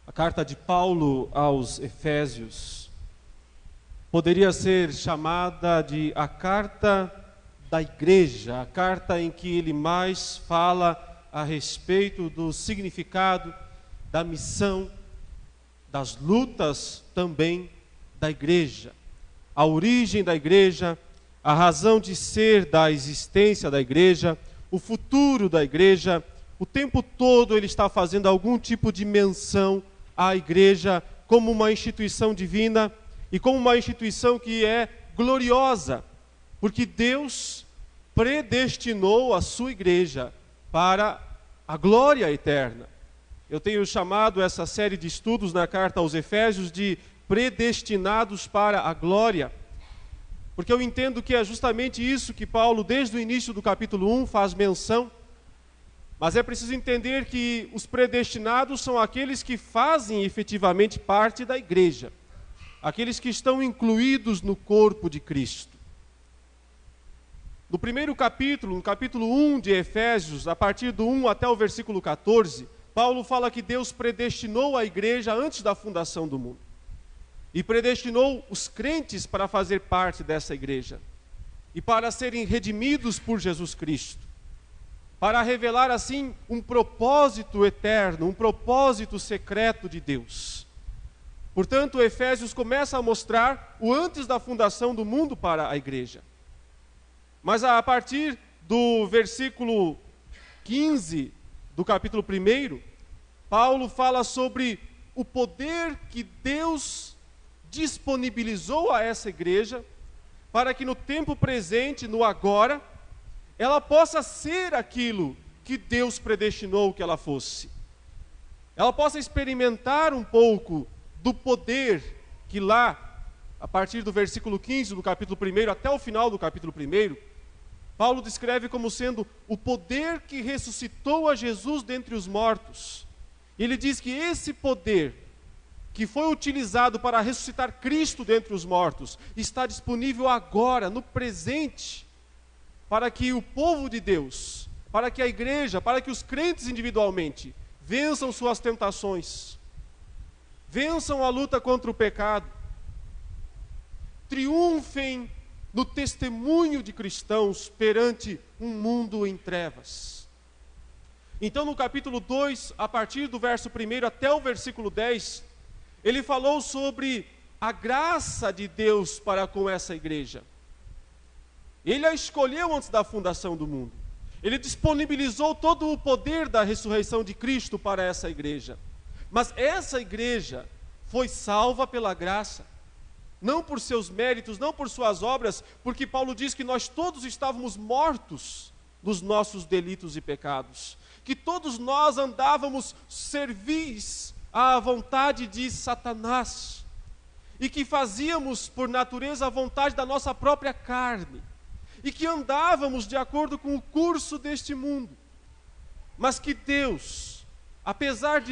A carta de Paulo aos Efésios poderia ser chamada de a carta da igreja, a carta em que ele mais fala a respeito do significado, da missão, das lutas também da igreja, a origem da igreja, a razão de ser da existência da igreja, o futuro da igreja. O tempo todo ele está fazendo algum tipo de menção à igreja como uma instituição divina e como uma instituição que é gloriosa, porque Deus predestinou a sua igreja para a glória eterna. Eu tenho chamado essa série de estudos na carta aos Efésios de predestinados para a glória, porque eu entendo que é justamente isso que Paulo, desde o início do capítulo 1, faz menção. Mas é preciso entender que os predestinados são aqueles que fazem efetivamente parte da igreja, aqueles que estão incluídos no corpo de Cristo. No primeiro capítulo, no capítulo 1 de Efésios, a partir do 1 até o versículo 14, Paulo fala que Deus predestinou a igreja antes da fundação do mundo. E predestinou os crentes para fazer parte dessa igreja. E para serem redimidos por Jesus Cristo. Para revelar assim um propósito eterno, um propósito secreto de Deus. Portanto, Efésios começa a mostrar o antes da fundação do mundo para a igreja. Mas a partir do versículo 15 do capítulo 1, Paulo fala sobre o poder que Deus disponibilizou a essa igreja para que no tempo presente, no agora, ela possa ser aquilo que Deus predestinou que ela fosse. Ela possa experimentar um pouco do poder que lá, a partir do versículo 15 do capítulo 1 até o final do capítulo 1, Paulo descreve como sendo o poder que ressuscitou a Jesus dentre os mortos. Ele diz que esse poder que foi utilizado para ressuscitar Cristo dentre os mortos está disponível agora, no presente, para que o povo de Deus, para que a igreja, para que os crentes individualmente vençam suas tentações, vençam a luta contra o pecado, triunfem no testemunho de cristãos perante um mundo em trevas. Então, no capítulo 2, a partir do verso 1 até o versículo 10, ele falou sobre a graça de Deus para com essa igreja. Ele a escolheu antes da fundação do mundo. Ele disponibilizou todo o poder da ressurreição de Cristo para essa igreja. Mas essa igreja foi salva pela graça. Não por seus méritos, não por suas obras, porque Paulo diz que nós todos estávamos mortos nos nossos delitos e pecados. Que todos nós andávamos servis à vontade de Satanás. E que fazíamos por natureza a vontade da nossa própria carne. E que andávamos de acordo com o curso deste mundo. Mas que Deus, apesar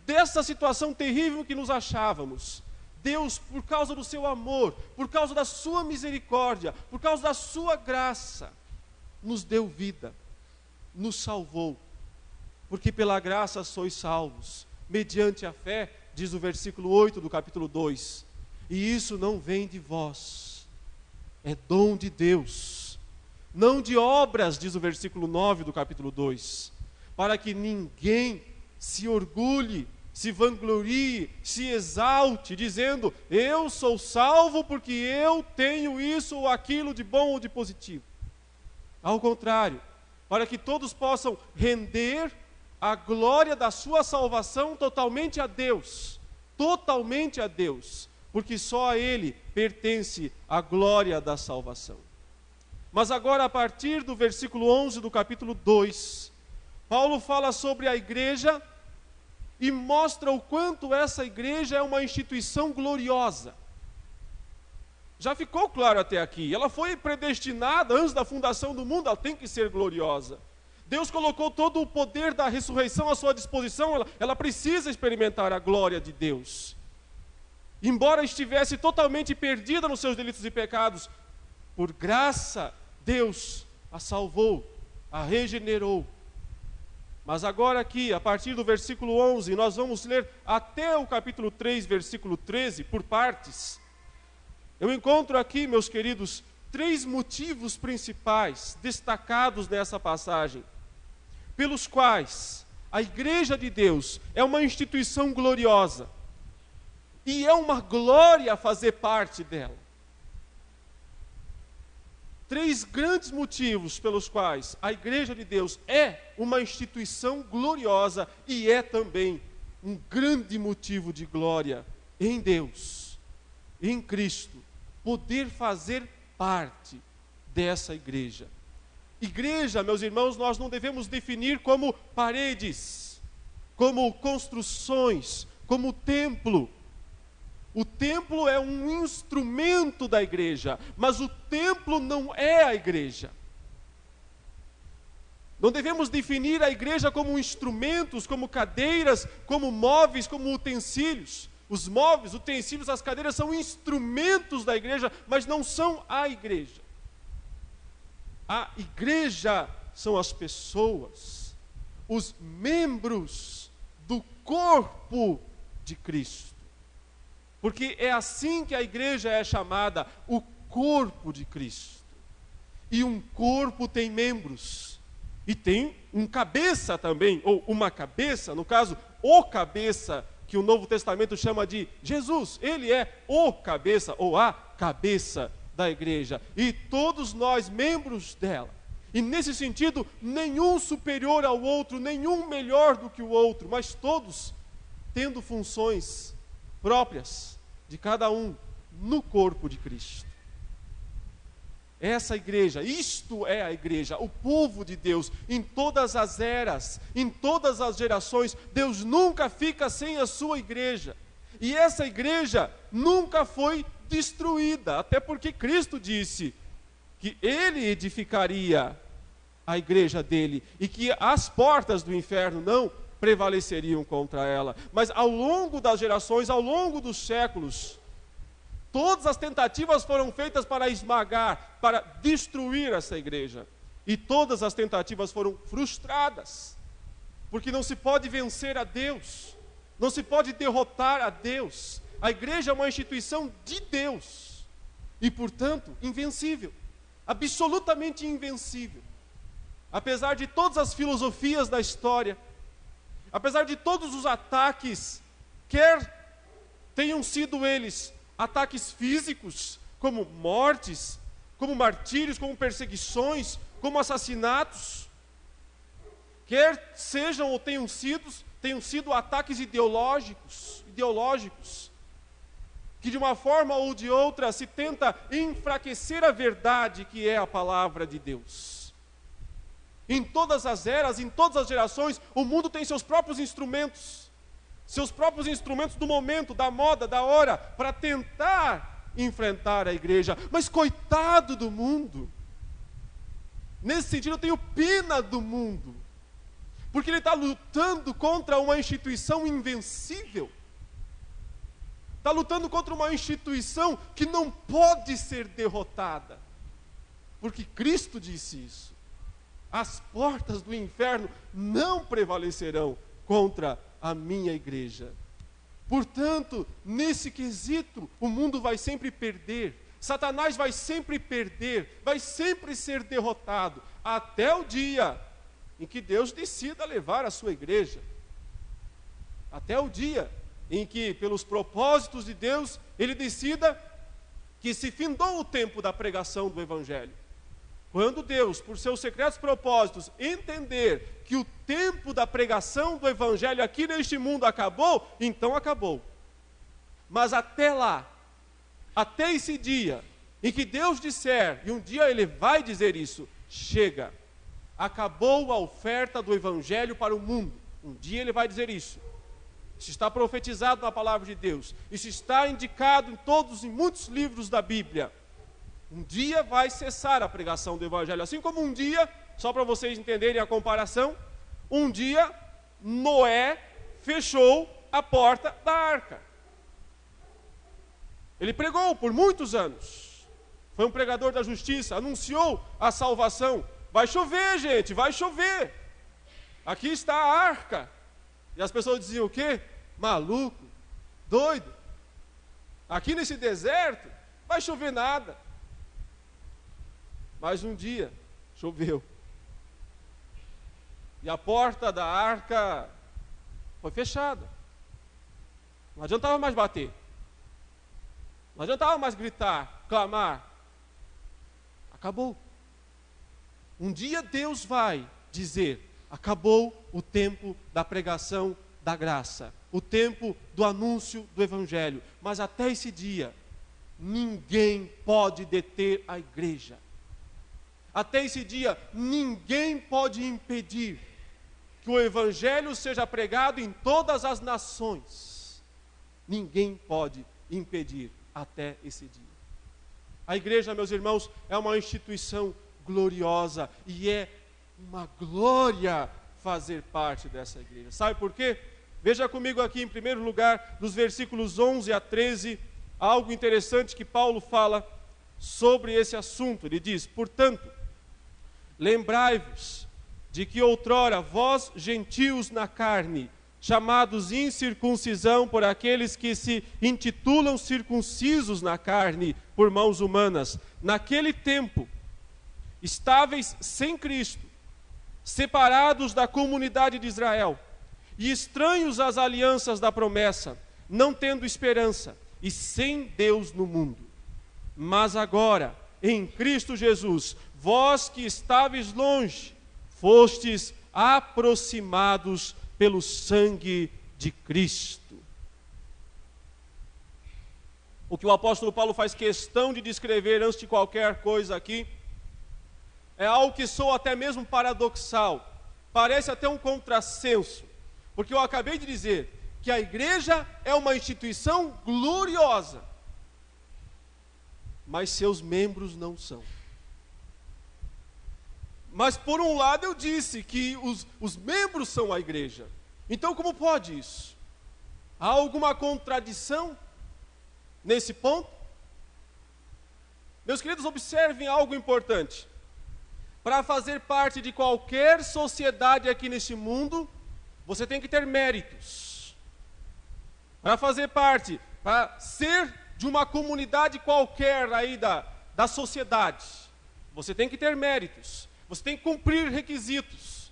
dessa situação terrível que nos achávamos, Deus, por causa do seu amor, por causa da sua misericórdia, por causa da sua graça, nos deu vida, nos salvou. Porque pela graça sois salvos, mediante a fé, diz o versículo 8 do capítulo 2. E isso não vem de vós, é dom de Deus. Não de obras, diz o versículo 9 do capítulo 2, para que ninguém se orgulhe, se vanglorie, se exalte, dizendo, eu sou salvo porque eu tenho isso ou aquilo de bom ou de positivo. Ao contrário, para que todos possam render a glória da sua salvação totalmente a Deus, porque só a Ele pertence a glória da salvação. Mas agora, a partir do versículo 11 do capítulo 2, Paulo fala sobre a igreja e mostra o quanto essa igreja é uma instituição gloriosa. Já ficou claro até aqui, ela foi predestinada antes da fundação do mundo, ela tem que ser gloriosa. Deus colocou todo o poder da ressurreição à sua disposição, ela precisa experimentar a glória de Deus. Embora estivesse totalmente perdida nos seus delitos e pecados, por graça, Deus a salvou, a regenerou. Mas agora aqui, a partir do versículo 11, nós vamos ler até o capítulo 3, versículo 13, por partes. Eu encontro aqui, meus queridos, 3 motivos principais destacados nessa passagem, pelos quais a Igreja de Deus é uma instituição gloriosa, e é uma glória fazer parte dela. 3 grandes motivos pelos quais a Igreja de Deus é uma instituição gloriosa e é também um grande motivo de glória em Deus, em Cristo, poder fazer parte dessa igreja. Igreja, meus irmãos, nós não devemos definir como paredes, como construções, como templo. O templo é um instrumento da igreja, mas o templo não é a igreja. Não devemos definir a igreja como instrumentos, como cadeiras, como móveis, como utensílios. Os móveis, utensílios, as cadeiras são instrumentos da igreja, mas não são a igreja. A igreja são as pessoas, os membros do corpo de Cristo. Porque é assim que a igreja é chamada, o corpo de Cristo. E um corpo tem membros, e tem um cabeça também, ou uma cabeça, no caso, o cabeça, que o Novo Testamento chama de Jesus. Ele é o cabeça, ou a cabeça da igreja. E todos nós, membros dela. E nesse sentido, nenhum superior ao outro, nenhum melhor do que o outro, mas todos tendo funções próprias de cada um no corpo de Cristo. Essa igreja, isto é a igreja, o povo de Deus, em todas as eras, em todas as gerações, Deus nunca fica sem a sua igreja. E essa igreja nunca foi destruída, até porque Cristo disse que Ele edificaria a igreja dele e que as portas do inferno não prevaleceriam contra ela. Mas ao longo das gerações, ao longo dos séculos, todas as tentativas foram feitas para esmagar, para destruir essa igreja. E todas as tentativas foram frustradas. Porque não se pode vencer a Deus, não se pode derrotar a Deus. A igreja é uma instituição de Deus e, portanto, invencível, absolutamente invencível. Apesar de todas as filosofias da história, apesar de todos os ataques, quer tenham sido eles ataques físicos, como mortes, como martírios, como perseguições, como assassinatos, quer sejam ou tenham sido ataques ideológicos, que de uma forma ou de outra se tenta enfraquecer a verdade que é a palavra de Deus. Em todas as eras, em todas as gerações, o mundo tem seus próprios instrumentos do momento, da moda, da hora, para tentar enfrentar a igreja. Mas coitado do mundo, nesse sentido eu tenho pena do mundo, porque ele está lutando contra uma instituição invencível, está lutando contra uma instituição que não pode ser derrotada, porque Cristo disse isso. As portas do inferno não prevalecerão contra a minha igreja. Portanto, nesse quesito, o mundo vai sempre perder. Satanás vai sempre perder, vai sempre ser derrotado, até o dia em que Deus decida levar a sua igreja. Até o dia em que, pelos propósitos de Deus, Ele decida que se findou o tempo da pregação do Evangelho. Quando Deus, por seus secretos propósitos, entender que o tempo da pregação do Evangelho aqui neste mundo acabou, então acabou. Mas até lá, até esse dia, em que Deus disser, e um dia Ele vai dizer isso, chega, acabou a oferta do Evangelho para o mundo. Um dia Ele vai dizer isso. Isso está profetizado na palavra de Deus. Isso está indicado em muitos livros da Bíblia. Um dia vai cessar a pregação do Evangelho, assim como um dia, só para vocês entenderem a comparação, um dia Noé fechou a porta da arca. Ele pregou por muitos anos, foi um pregador da justiça, anunciou a salvação. Vai chover, gente, vai chover. aqui está a arca. E as pessoas diziam o quê? Maluco, doido. Aqui nesse deserto, vai chover nada. Mas um dia, choveu. E a porta da arca foi fechada. Não adiantava mais bater. Não adiantava mais gritar, clamar. Acabou. Um dia Deus vai dizer: acabou o tempo da pregação da graça, o tempo do anúncio do Evangelho. Mas até esse dia, ninguém pode deter a igreja. Até esse dia, ninguém pode impedir que o Evangelho seja pregado em todas as nações. Ninguém pode impedir até esse dia. A igreja, meus irmãos, é uma instituição gloriosa e é uma glória fazer parte dessa igreja. Sabe por quê? Veja comigo aqui, em primeiro lugar, dos versículos 11 a 13, algo interessante que Paulo fala sobre esse assunto. Ele diz: portanto, lembrai-vos de que outrora vós, gentios na carne, chamados incircuncisão por aqueles que se intitulam circuncisos na carne por mãos humanas, naquele tempo, estáveis sem Cristo, separados da comunidade de Israel, e estranhos às alianças da promessa, não tendo esperança, e sem Deus no mundo. Mas agora, em Cristo Jesus, vós que estáveis longe, fostes aproximados pelo sangue de Cristo. O que o apóstolo Paulo faz questão de descrever antes de qualquer coisa aqui, é algo que soa até mesmo paradoxal, parece até um contrassenso, porque eu acabei de dizer que a igreja é uma instituição gloriosa, mas seus membros não são. Mas por um lado eu disse que os membros são a igreja. Então como pode isso? Há alguma contradição nesse ponto? Meus queridos, observem algo importante. Para fazer parte de qualquer sociedade aqui neste mundo, você tem que ter méritos. Para fazer parte, para ser de uma comunidade qualquer aí da sociedade, você tem que ter méritos. Você tem que cumprir requisitos,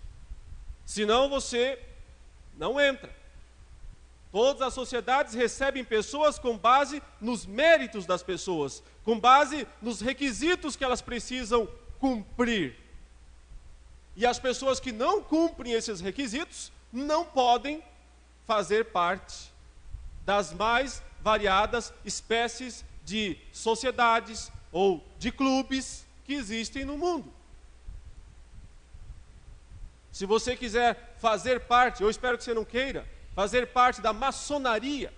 senão você não entra. Todas as sociedades recebem pessoas com base nos méritos das pessoas, com base nos requisitos que elas precisam cumprir. E as pessoas que não cumprem esses requisitos não podem fazer parte das mais variadas espécies de sociedades ou de clubes que existem no mundo. Se você quiser fazer parte, eu espero que você não queira, fazer parte da maçonaria,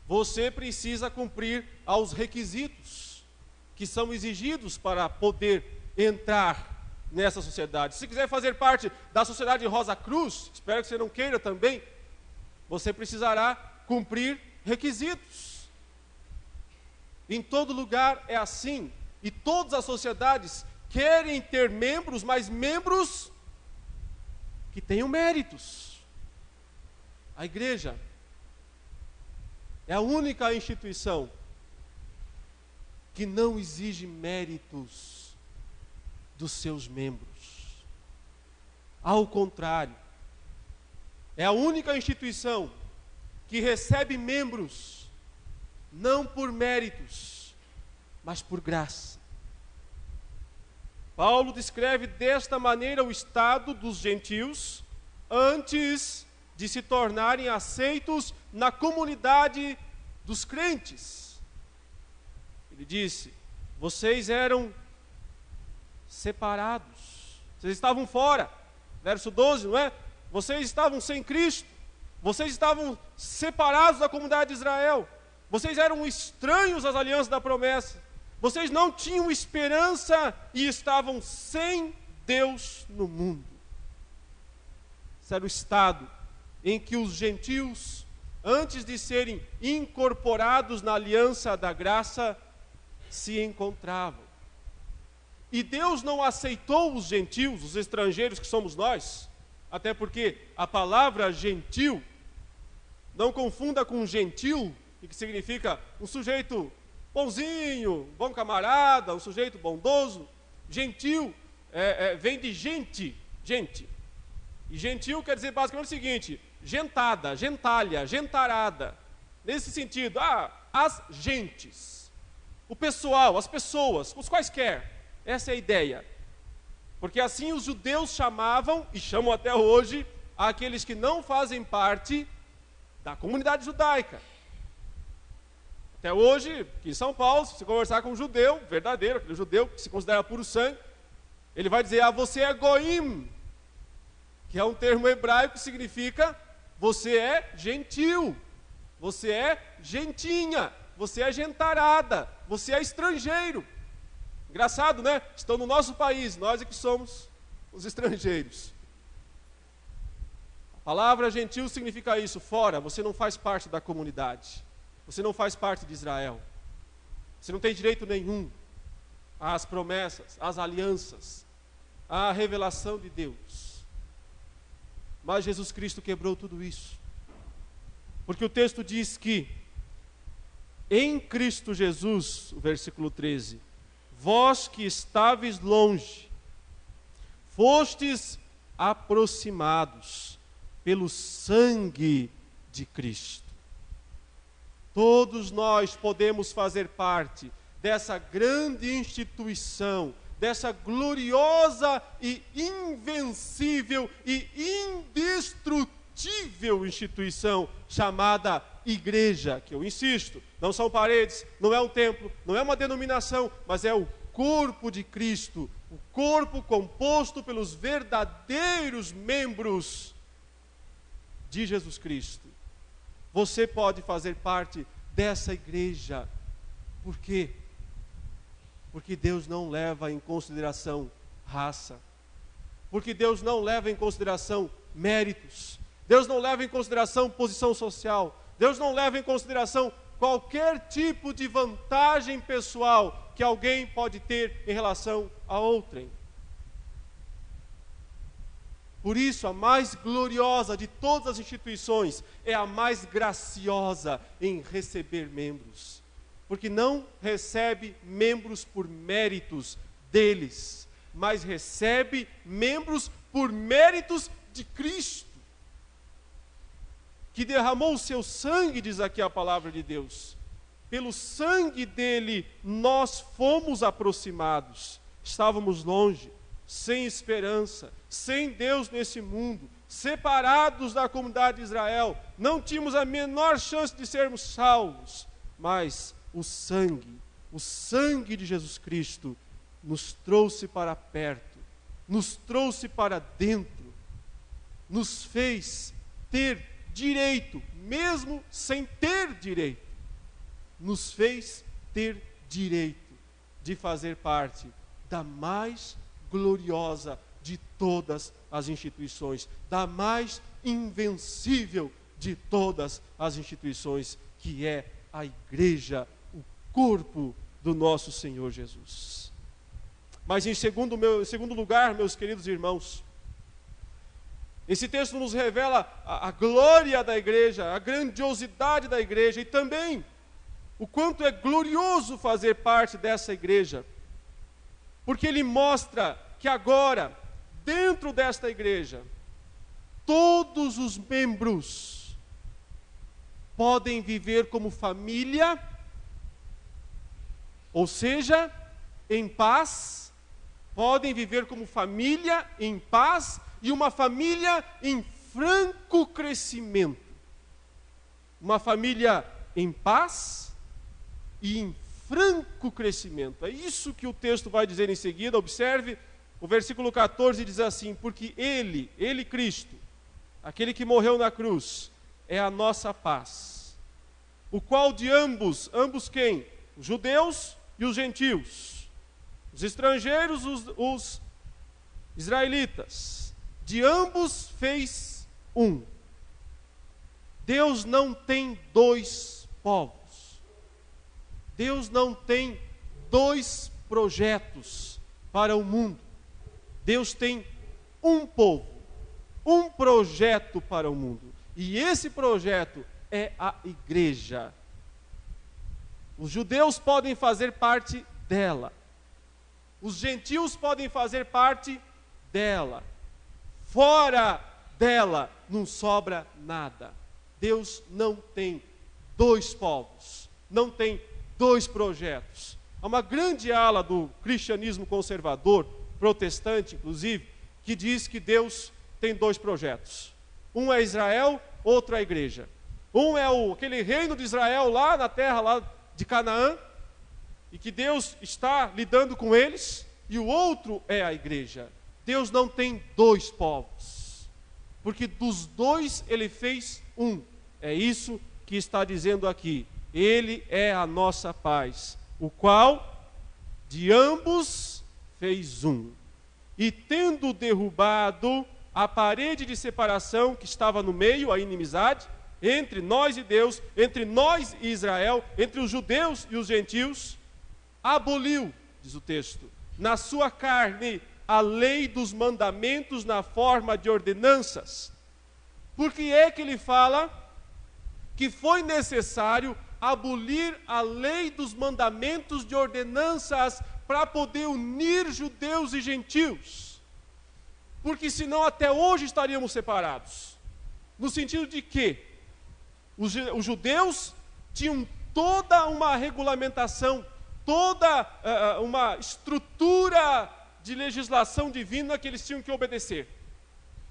você precisa cumprir aos requisitos que são exigidos para poder entrar nessa sociedade. Se quiser fazer parte da sociedade Rosa Cruz, espero que você não queira também, você precisará cumprir requisitos. Em todo lugar é assim, e todas as sociedades querem ter membros, mas membros que tenham méritos. A igreja é a única instituição que não exige méritos dos seus membros. Ao contrário, é a única instituição que recebe membros não por méritos, mas por graça. Paulo descreve desta maneira o estado dos gentios antes de se tornarem aceitos na comunidade dos crentes. Ele disse: vocês eram separados, vocês estavam fora. Verso 12, não é? Vocês estavam sem Cristo, vocês estavam separados da comunidade de Israel, vocês eram estranhos às alianças da promessa. Vocês não tinham esperança e estavam sem Deus no mundo. Esse era o estado em que os gentios, antes de serem incorporados na aliança da graça, se encontravam. E Deus não aceitou os gentios, os estrangeiros que somos nós, até porque a palavra gentil, não confunda com gentil, que significa um sujeito bonzinho, bom camarada, um sujeito bondoso. Gentil vem de gente. E gentil quer dizer basicamente o seguinte: gentada, gentalha, gentarada. Nesse sentido, as gentes, o pessoal, as pessoas, os quaisquer. Essa é a ideia. Porque assim os judeus chamavam, e chamam até hoje, aqueles que não fazem parte da comunidade judaica. Até hoje, aqui em São Paulo, se você conversar com um judeu verdadeiro, aquele judeu que se considera puro sangue, ele vai dizer: você é goim, que é um termo hebraico que significa você é gentil, você é gentinha, você é gentarada, você é estrangeiro. Engraçado, né? Estão no nosso país, nós é que somos os estrangeiros. A palavra gentil significa isso: fora, você não faz parte da comunidade. Você não faz parte de Israel. Você não tem direito nenhum às promessas, às alianças, à revelação de Deus. Mas Jesus Cristo quebrou tudo isso. Porque o texto diz que em Cristo Jesus, o versículo 13, vós que estáveis longe, fostes aproximados pelo sangue de Cristo. Todos nós podemos fazer parte dessa grande instituição, dessa gloriosa e invencível e indestrutível instituição chamada igreja, que eu insisto, não são paredes, não é um templo, não é uma denominação, mas é o corpo de Cristo, o corpo composto pelos verdadeiros membros de Jesus Cristo. Você pode fazer parte dessa igreja. Por quê? Porque Deus não leva em consideração raça. Porque Deus não leva em consideração méritos. Deus não leva em consideração posição social. Deus não leva em consideração qualquer tipo de vantagem pessoal que alguém pode ter em relação a outrem. Por isso, a mais gloriosa de todas as instituições é a mais graciosa em receber membros. Porque não recebe membros por méritos deles, mas recebe membros por méritos de Cristo, que derramou o seu sangue, diz aqui a palavra de Deus. Pelo sangue dele nós fomos aproximados. Estávamos longe, sem esperança, sem Deus nesse mundo, separados da comunidade de Israel, não tínhamos a menor chance de sermos salvos, mas o sangue de Jesus Cristo nos trouxe para perto, nos trouxe para dentro, nos fez ter direito, mesmo sem ter direito, nos fez ter direito de fazer parte da mais gloriosa de todas as instituições, da mais invencível de todas as instituições, que é a igreja, o corpo do nosso Senhor Jesus. Mas em segundo lugar, meus queridos irmãos, esse texto nos revela a glória da igreja, a grandiosidade da igreja e também o quanto é glorioso fazer parte dessa igreja. Porque ele mostra que agora, dentro desta igreja, todos os membros podem viver como família, ou seja, em paz, podem viver como família em paz e uma família em franco crescimento. Uma família em paz e em franco crescimento. É isso que o texto vai dizer em seguida. Observe, o versículo 14 diz assim: porque Ele, Cristo, aquele que morreu na cruz, é a nossa paz, o qual de ambos quem? Os judeus e os gentios, os estrangeiros, os israelitas, de ambos fez um. Deus não tem dois povos. Deus não tem dois projetos para o mundo. Deus tem um povo. um projeto para o mundo. E esse projeto é a igreja. Os judeus podem fazer parte dela. Os gentios podem fazer parte dela. Fora dela não sobra nada. Deus não tem dois povos, não tem dois projetos. Há uma grande ala do cristianismo conservador, protestante inclusive, que diz que Deus tem dois projetos. Um é Israel, outro é a igreja. Um é aquele reino de Israel lá na terra lá de Canaã, e que Deus está lidando com eles, e o outro é a igreja. Deus não tem dois povos, porque dos dois ele fez um. É isso que está dizendo aqui. Ele é a nossa paz, o qual de ambos fez um. E tendo derrubado a parede de separação que estava no meio, a inimizade, entre nós e Deus, entre nós e Israel, entre os judeus e os gentios, aboliu, diz o texto, na sua carne a lei dos mandamentos na forma de ordenanças. Por que é que ele fala que foi necessário abolir a lei dos mandamentos de ordenanças para poder unir judeus e gentios? Porque senão até hoje estaríamos separados. No sentido de que os judeus tinham toda uma regulamentação, toda uma estrutura de legislação divina que eles tinham que obedecer,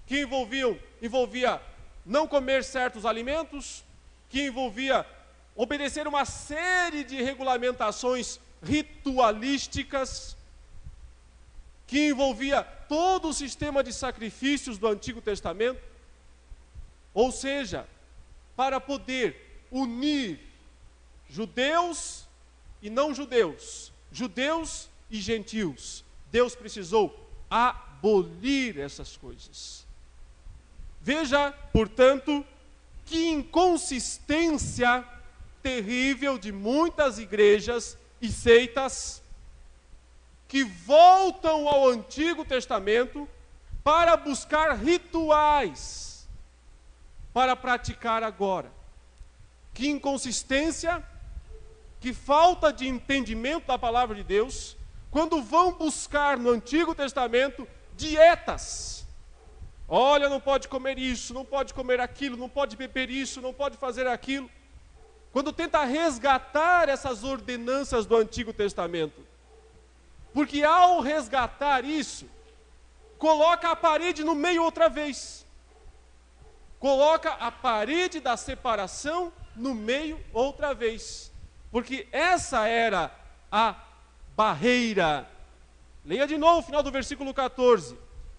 que envolvia não comer certos alimentos, que envolvia obedecer uma série de regulamentações ritualísticas, que envolvia todo o sistema de sacrifícios do Antigo Testamento. Ou seja, para poder unir judeus e não judeus, judeus e gentios, Deus precisou abolir essas coisas. Veja, portanto, que inconsistência terrível de muitas igrejas e seitas que voltam ao Antigo Testamento para buscar rituais para praticar agora. Que inconsistência, que falta de entendimento da palavra de Deus, quando vão buscar no Antigo Testamento dietas. Olha, não pode comer isso, não pode comer aquilo, não pode beber isso, não pode fazer aquilo. Quando tenta resgatar essas ordenanças do Antigo Testamento. Porque ao resgatar isso, coloca a parede no meio outra vez. Coloca a parede da separação no meio outra vez. Porque essa era a barreira. Leia de novo o final do versículo 14.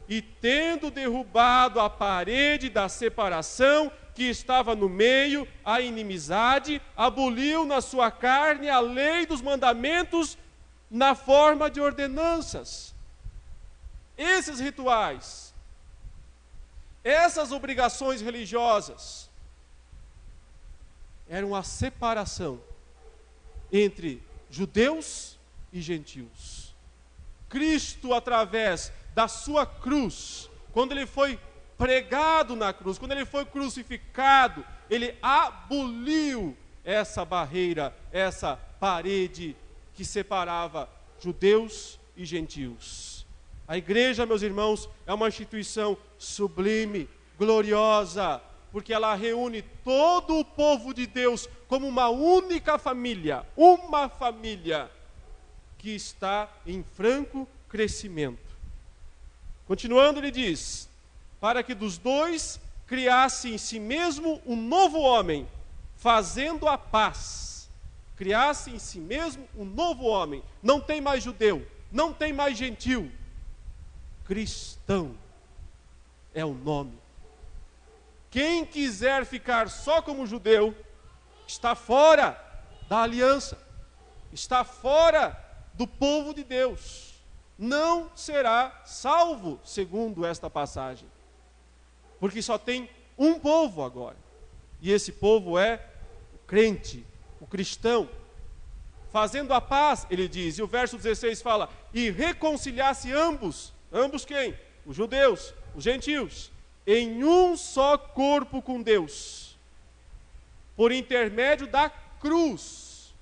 E tendo derrubado a parede da separação que estava no meio, a inimizade, aboliu na sua carne a lei dos mandamentos na forma de ordenanças. Esses rituais, essas obrigações religiosas, eram a separação entre judeus e gentios. Cristo, através da sua cruz, quando ele foi pregado na cruz, quando ele foi crucificado, ele aboliu essa barreira, essa parede que separava judeus e gentios. A igreja, meus irmãos, é uma instituição sublime, gloriosa, porque ela reúne todo o povo de Deus como uma única família, uma família que está em franco crescimento. Continuando, ele diz: para que dos dois criasse em si mesmo um novo homem, fazendo a paz. Criasse em si mesmo um novo homem. Não tem mais judeu, não tem mais gentil. Cristão é o nome. Quem quiser ficar só como judeu, está fora da aliança, está fora do povo de Deus. Não será salvo, segundo esta passagem. Porque só tem um povo agora. E esse povo é o crente, o cristão. Fazendo a paz, ele diz, e o verso 16 fala, e reconciliasse ambos. Ambos quem? Os judeus, os gentios. em um só corpo com Deus, por intermédio da cruz,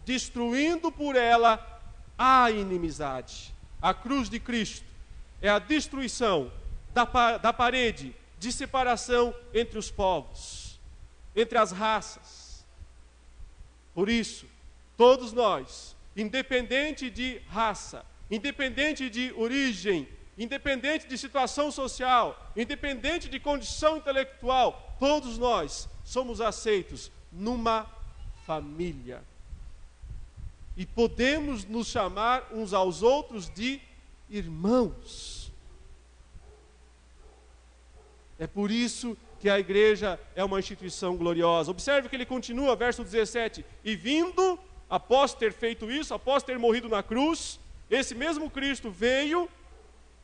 destruindo por ela a inimizade. A cruz de Cristo é a destruição da parede de separação entre os povos, entre as raças. Por isso, todos nós, independente de raça, independente de origem, independente de situação social, independente de condição intelectual, todos nós somos aceitos numa família. E podemos nos chamar uns aos outros de irmãos. É por isso que a igreja é uma instituição gloriosa. Observe que ele continua, verso 17: e vindo, após ter feito isso, após ter morrido na cruz, esse mesmo Cristo veio,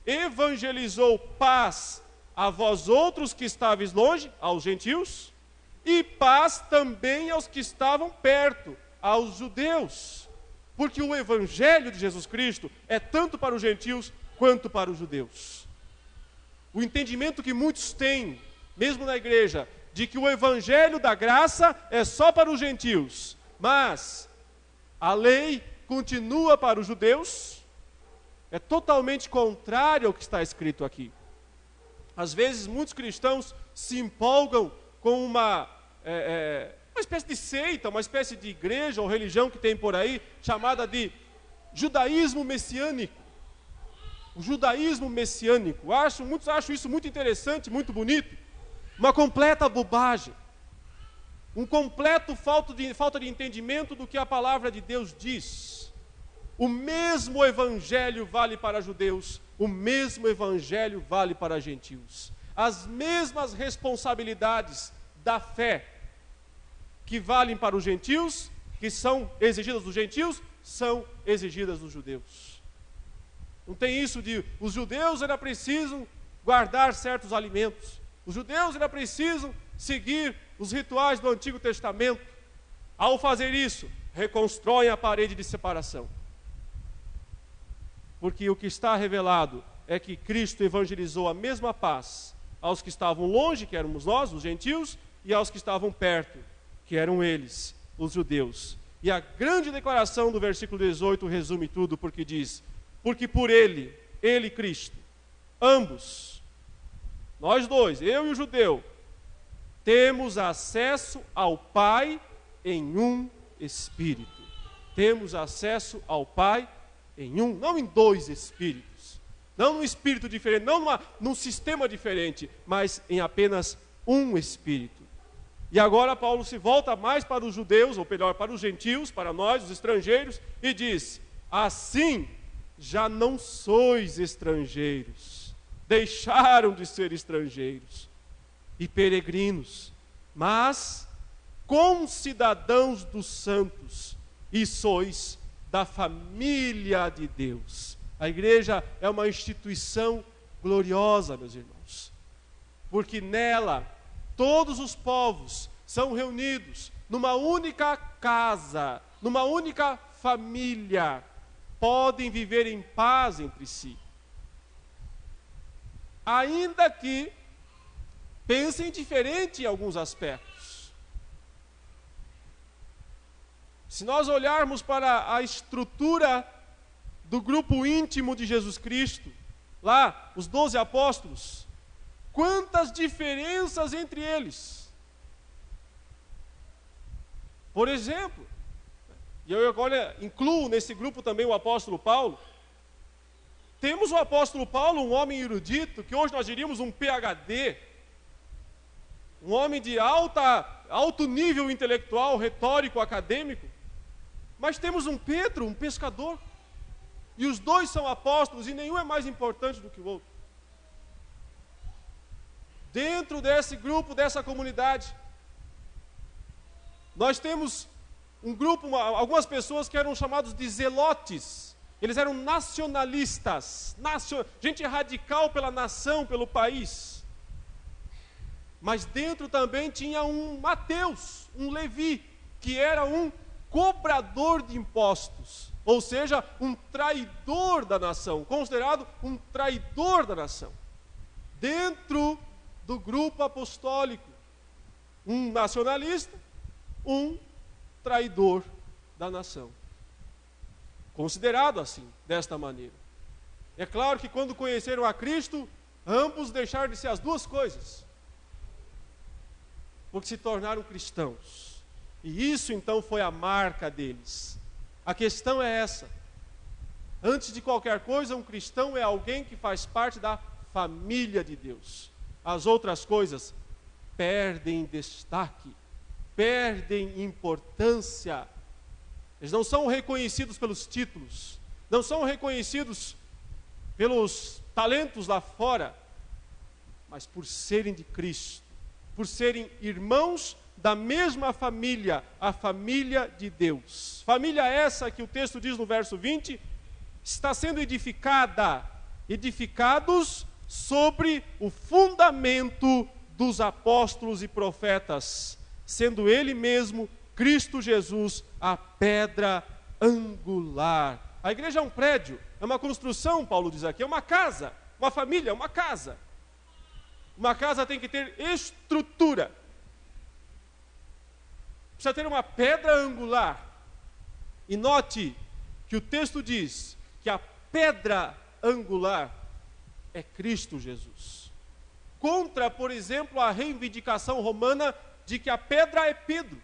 evangelizou paz a vós outros que estáveis longe, aos gentios, e paz também aos que estavam perto, aos judeus. Porque o evangelho de Jesus Cristo é tanto para os gentios quanto para os judeus. O entendimento que muitos têm, mesmo na igreja, de que o evangelho da graça é só para os gentios, mas a lei continua para os judeus, é totalmente contrário ao que está escrito aqui. Às vezes muitos cristãos se empolgam com uma espécie de seita, uma espécie de igreja ou religião que tem por aí, chamada de judaísmo messiânico. O judaísmo messiânico. Muitos acham isso muito interessante, muito bonito. Uma completa bobagem. Um completo falta de entendimento do que a palavra de Deus diz. O mesmo evangelho vale para judeus, o mesmo evangelho vale para gentios. As mesmas responsabilidades da fé que valem para os gentios, que são exigidas dos gentios, são exigidas dos judeus. Não tem isso de os judeus ainda precisam guardar certos alimentos, os judeus ainda precisam seguir os rituais do Antigo Testamento. Ao fazer isso, reconstroem a parede de separação. Porque o que está revelado é que Cristo evangelizou a mesma paz aos que estavam longe, que éramos nós, os gentios, e aos que estavam perto, que eram eles, os judeus. E a grande declaração do versículo 18 resume tudo, porque diz: porque por ele, Cristo, ambos, nós dois, eu e o judeu, temos acesso ao Pai em um Espírito. Temos acesso ao Pai em um, não em dois Espíritos, não num Espírito diferente, não num sistema diferente, mas em apenas um Espírito. E agora Paulo se volta mais para os judeus, ou melhor, para os gentios, para nós, os estrangeiros, e diz: assim já não sois estrangeiros, deixaram de ser estrangeiros e peregrinos, mas concidadãos dos santos, e sois da família de Deus. A igreja é uma instituição gloriosa, meus irmãos, porque nela todos os povos são reunidos numa única casa, numa única família, podem viver em paz entre si. Ainda que pensem diferente em alguns aspectos. Se nós olharmos para a estrutura do grupo íntimo de Jesus Cristo, lá, os 12 apóstolos, quantas diferenças entre eles. Por exemplo, e eu agora incluo nesse grupo também o apóstolo Paulo. Temos o apóstolo Paulo, um homem erudito, que hoje nós diríamos um PhD, um homem de alto nível intelectual, retórico, acadêmico. Mas temos um Pedro, um pescador, e os dois são apóstolos, e nenhum é mais importante do que o outro. Dentro desse grupo, dessa comunidade, nós temos um grupo, algumas pessoas que eram chamados de zelotes. Eles eram nacionalistas, gente radical pela nação, pelo país. Mas dentro também tinha um Mateus, um Levi, que era um cobrador de impostos, ou seja, um traidor da nação, considerado um traidor da nação. Dentro do grupo apostólico. Um nacionalista, um traidor da nação. Considerado assim, desta maneira. É claro que quando conheceram a Cristo, ambos deixaram de ser as duas coisas, porque se tornaram cristãos. E isso então foi a marca deles. A questão é essa. Antes de qualquer coisa, um cristão é alguém que faz parte da família de Deus. As outras coisas perdem destaque, perdem importância. Eles não são reconhecidos pelos títulos, não são reconhecidos pelos talentos lá fora, mas por serem de Cristo, por serem irmãos da mesma família, a família de Deus. Família essa que o texto diz no verso 20, está sendo edificados sobre o fundamento dos apóstolos e profetas, sendo ele mesmo, Cristo Jesus, a pedra angular. A igreja é um prédio, é uma construção, Paulo diz aqui, é uma casa, uma família, é uma casa. Uma casa tem que ter estrutura. Precisa ter uma pedra angular. E note que o texto diz que a pedra angular é Cristo Jesus. Contra, por exemplo, a reivindicação romana de que a pedra é Pedro.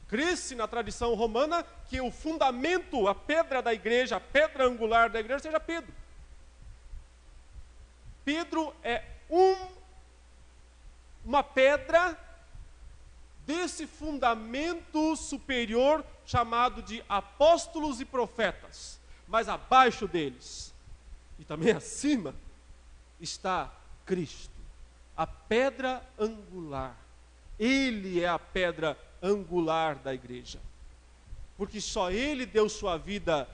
Cresce na tradição romana que o fundamento, a pedra da igreja, a pedra angular da igreja seja Pedro. Pedro é uma pedra desse fundamento superior chamado de apóstolos e profetas. Mas abaixo deles, e também acima, está Cristo, a pedra angular. Ele é a pedra angular da igreja, porque só Ele deu sua vida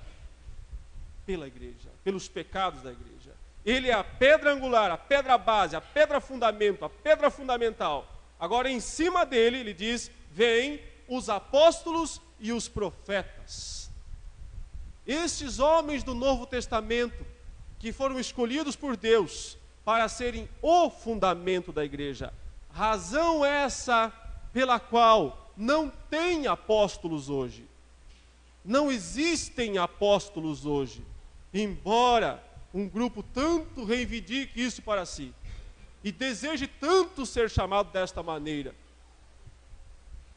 pela igreja, pelos pecados da igreja. Ele é a pedra angular, a pedra base, a pedra fundamento, a pedra fundamental. Agora em cima dele, ele diz, vêm os apóstolos e os profetas. Estes homens do Novo Testamento, que foram escolhidos por Deus para serem o fundamento da igreja. Razão essa pela qual não tem apóstolos hoje. Não existem apóstolos hoje, embora um grupo tanto reivindique isso para si e deseje tanto ser chamado desta maneira.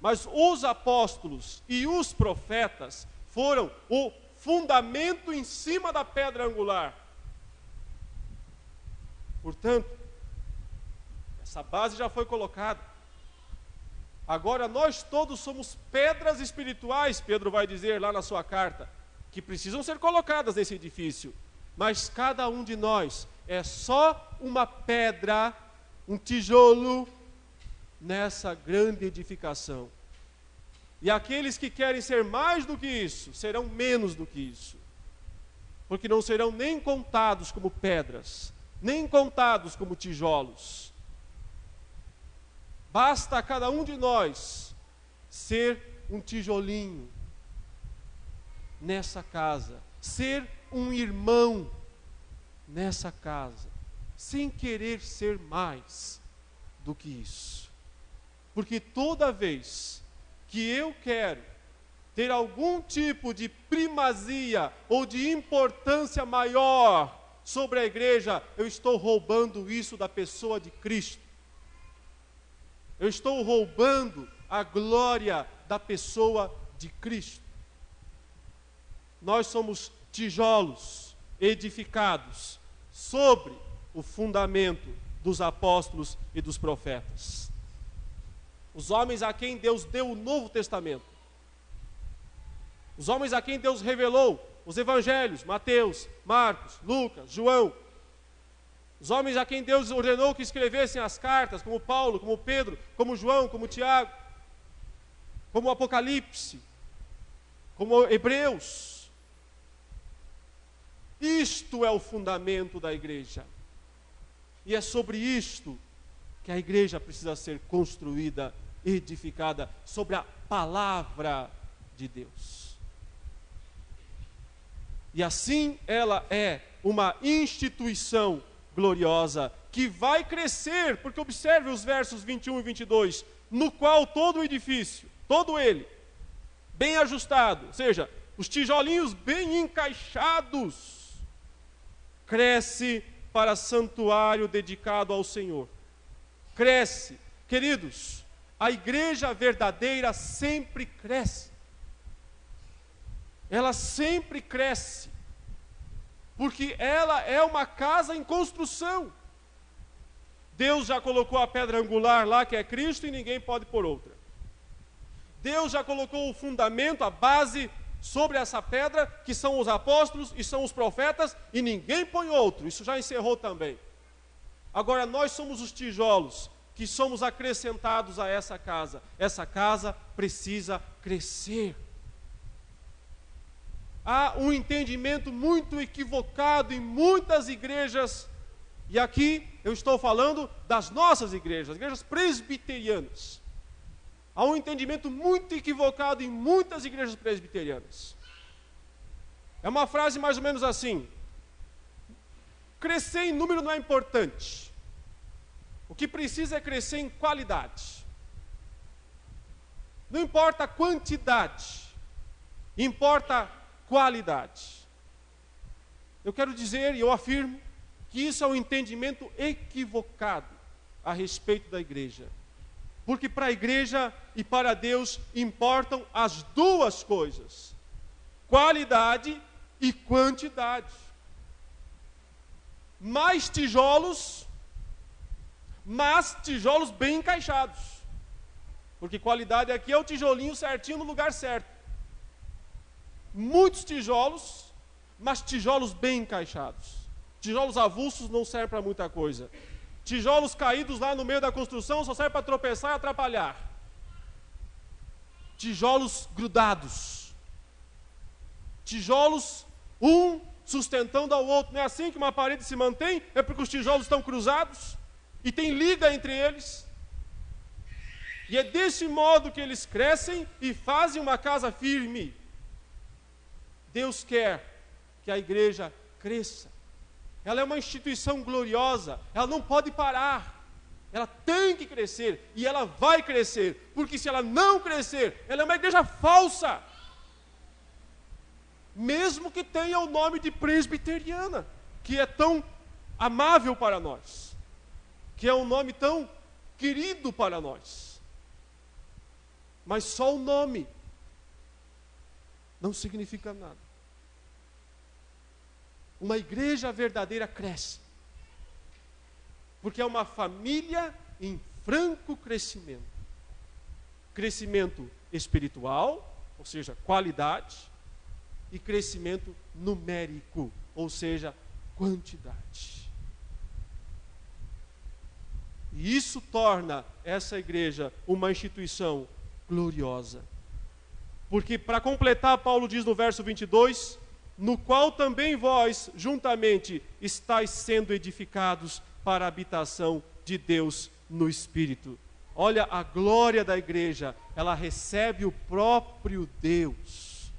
Mas os apóstolos e os profetas foram o fundamento em cima da pedra angular. Portanto, essa base já foi colocada. Agora nós todos somos pedras espirituais, Pedro vai dizer lá na sua carta, que precisam ser colocadas nesse edifício. Mas cada um de nós é só uma pedra, um tijolo nessa grande edificação. E aqueles que querem ser mais do que isso, serão menos do que isso. Porque não serão nem contados como pedras, nem contados como tijolos. Basta a cada um de nós ser um tijolinho nessa casa, ser um irmão nessa casa, sem querer ser mais do que isso. Porque toda vez que eu quero ter algum tipo de primazia ou de importância maior sobre a igreja, eu estou roubando isso da pessoa de Cristo. Eu estou roubando a glória da pessoa de Cristo. Nós somos tijolos edificados sobre o fundamento dos apóstolos e dos profetas. Os homens a quem Deus deu o Novo Testamento. Os homens a quem Deus revelou os evangelhos, Mateus, Marcos, Lucas, João. Os homens a quem Deus ordenou que escrevessem as cartas, como Paulo, como Pedro, como João, como Tiago, como Apocalipse, como Hebreus. Isto é o fundamento da igreja. E é sobre isto que a igreja precisa ser construída, edificada, sobre a palavra de Deus. E assim ela é uma instituição gloriosa que vai crescer, porque observe os versos 21 e 22, no qual todo o edifício, todo ele, bem ajustado, ou seja, os tijolinhos bem encaixados, cresce para santuário dedicado ao Senhor. Cresce. Queridos, a igreja verdadeira sempre cresce. Ela sempre cresce, porque ela é uma casa em construção. Deus já colocou a pedra angular lá, que é Cristo, e ninguém pode pôr outra. Deus já colocou o fundamento, a base sobre essa pedra, que são os apóstolos e são os profetas, e ninguém põe outro. Isso já encerrou também. Agora nós somos os tijolos que somos acrescentados a essa casa. Essa casa precisa crescer. Há um entendimento muito equivocado em muitas igrejas, e aqui eu estou falando das nossas igrejas, igrejas presbiterianas. Há um entendimento muito equivocado em muitas igrejas presbiterianas. É uma frase mais ou menos assim: crescer em número não é importante. O que precisa é crescer em qualidade. Não importa a quantidade, importa a qualidade. Eu quero dizer, e eu afirmo, que isso é um entendimento equivocado a respeito da igreja. Porque para a igreja e para Deus importam as duas coisas: qualidade e quantidade. Mais tijolos, mas tijolos bem encaixados. Porque qualidade aqui é o tijolinho certinho no lugar certo. Muitos tijolos, mas tijolos bem encaixados. Tijolos avulsos não servem para muita coisa. Tijolos caídos lá no meio da construção só servem para tropeçar e atrapalhar. Tijolos grudados. Tijolos, um sustentando ao outro. Não é assim que uma parede se mantém? É porque os tijolos estão cruzados e tem liga entre eles. E é desse modo que eles crescem e fazem uma casa firme. Deus quer que a igreja cresça. Ela é uma instituição gloriosa, ela não pode parar, ela tem que crescer, e ela vai crescer, porque se ela não crescer, ela é uma igreja falsa, mesmo que tenha o nome de presbiteriana, que é tão amável para nós, que é um nome tão querido para nós, mas só o nome não significa nada. Uma igreja verdadeira cresce, porque é uma família em franco crescimento. Crescimento espiritual, ou seja, qualidade, e crescimento numérico, ou seja, quantidade. E isso torna essa igreja uma instituição gloriosa. Porque, para completar, Paulo diz no verso 22... no qual também vós, juntamente, estáis sendo edificados para a habitação de Deus no Espírito. Olha, a glória da igreja, ela recebe o próprio Deus.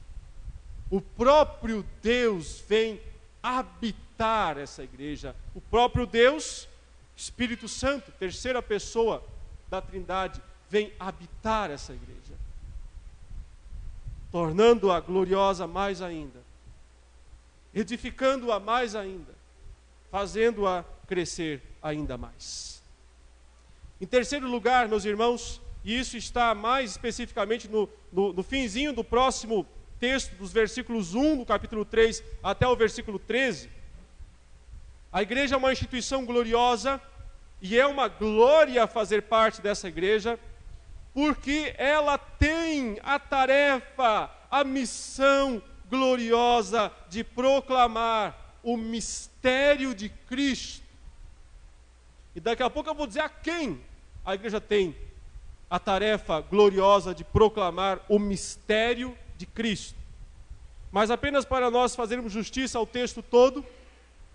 O próprio Deus vem habitar essa igreja. O próprio Deus, Espírito Santo, terceira pessoa da Trindade, vem habitar essa igreja, tornando-a gloriosa mais ainda, edificando-a mais ainda, fazendo-a crescer ainda mais. Em terceiro lugar, meus irmãos, e isso está mais especificamente no finzinho do próximo texto, dos versículos 1 do capítulo 3 até o versículo 13, a igreja é uma instituição gloriosa, e é uma glória fazer parte dessa igreja, porque ela tem a tarefa, a missão gloriosa de proclamar o mistério de Cristo. E daqui a pouco eu vou dizer a quem a igreja tem a tarefa gloriosa de proclamar o mistério de Cristo. Mas apenas para nós fazermos justiça ao texto todo,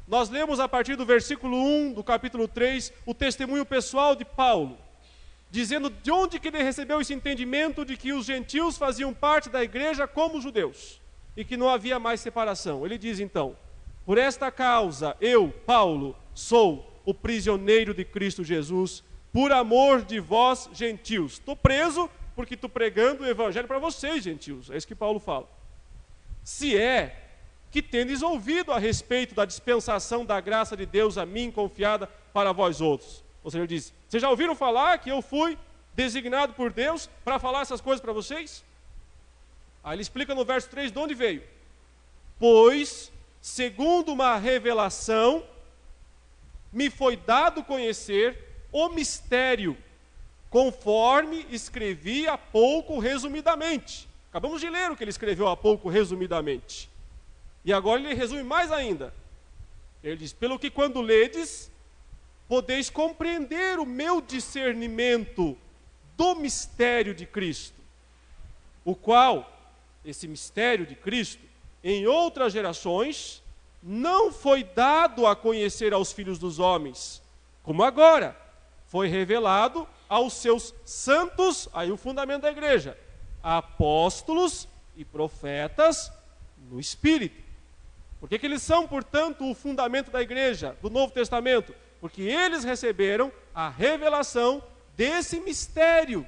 nós lemos a partir do versículo 1 do capítulo 3 o testemunho pessoal de Paulo, dizendo de onde que ele recebeu esse entendimento de que os gentios faziam parte da igreja como os judeus, e que não havia mais separação. Ele diz então: por esta causa eu, Paulo, sou o prisioneiro de Cristo Jesus, por amor de vós, gentios. Estou preso porque estou pregando o evangelho para vocês, gentios. É isso que Paulo fala. Se é que tendes ouvido a respeito da dispensação da graça de Deus a mim confiada para vós outros. Ou seja, ele diz, vocês já ouviram falar que eu fui designado por Deus para falar essas coisas para vocês? Aí ele explica no verso 3 de onde veio. Pois, segundo uma revelação, me foi dado conhecer o mistério, conforme escrevi há pouco resumidamente. Acabamos de ler o que ele escreveu há pouco resumidamente. E agora ele resume mais ainda. Ele diz, pelo que quando ledes, podeis compreender o meu discernimento do mistério de Cristo, o qual, esse mistério de Cristo, em outras gerações, não foi dado a conhecer aos filhos dos homens, como agora foi revelado aos seus santos, aí o fundamento da igreja, apóstolos e profetas no Espírito. Por que eles são, portanto, o fundamento da igreja, do Novo Testamento? Porque eles receberam a revelação desse mistério,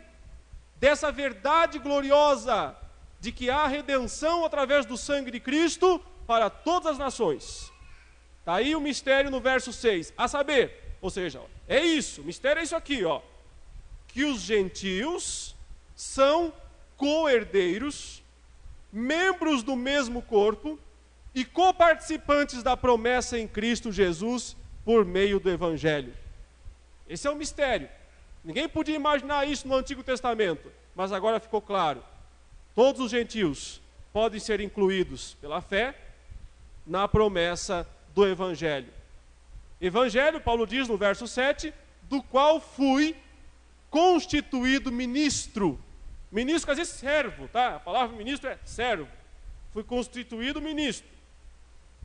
dessa verdade gloriosa, de que há redenção através do sangue de Cristo para todas as nações. Está aí o mistério no verso 6, a saber, ou seja, é isso, o mistério é isso aqui, ó, que os gentios são co-herdeiros, membros do mesmo corpo e coparticipantes da promessa em Cristo Jesus por meio do Evangelho. Esse é o mistério. Ninguém podia imaginar isso no Antigo Testamento, mas agora ficou claro. Todos os gentios podem ser incluídos pela fé na promessa do Evangelho. Evangelho, Paulo diz no verso 7, do qual fui constituído ministro. Ministro quer dizer servo, tá? A palavra ministro é servo. Fui constituído ministro,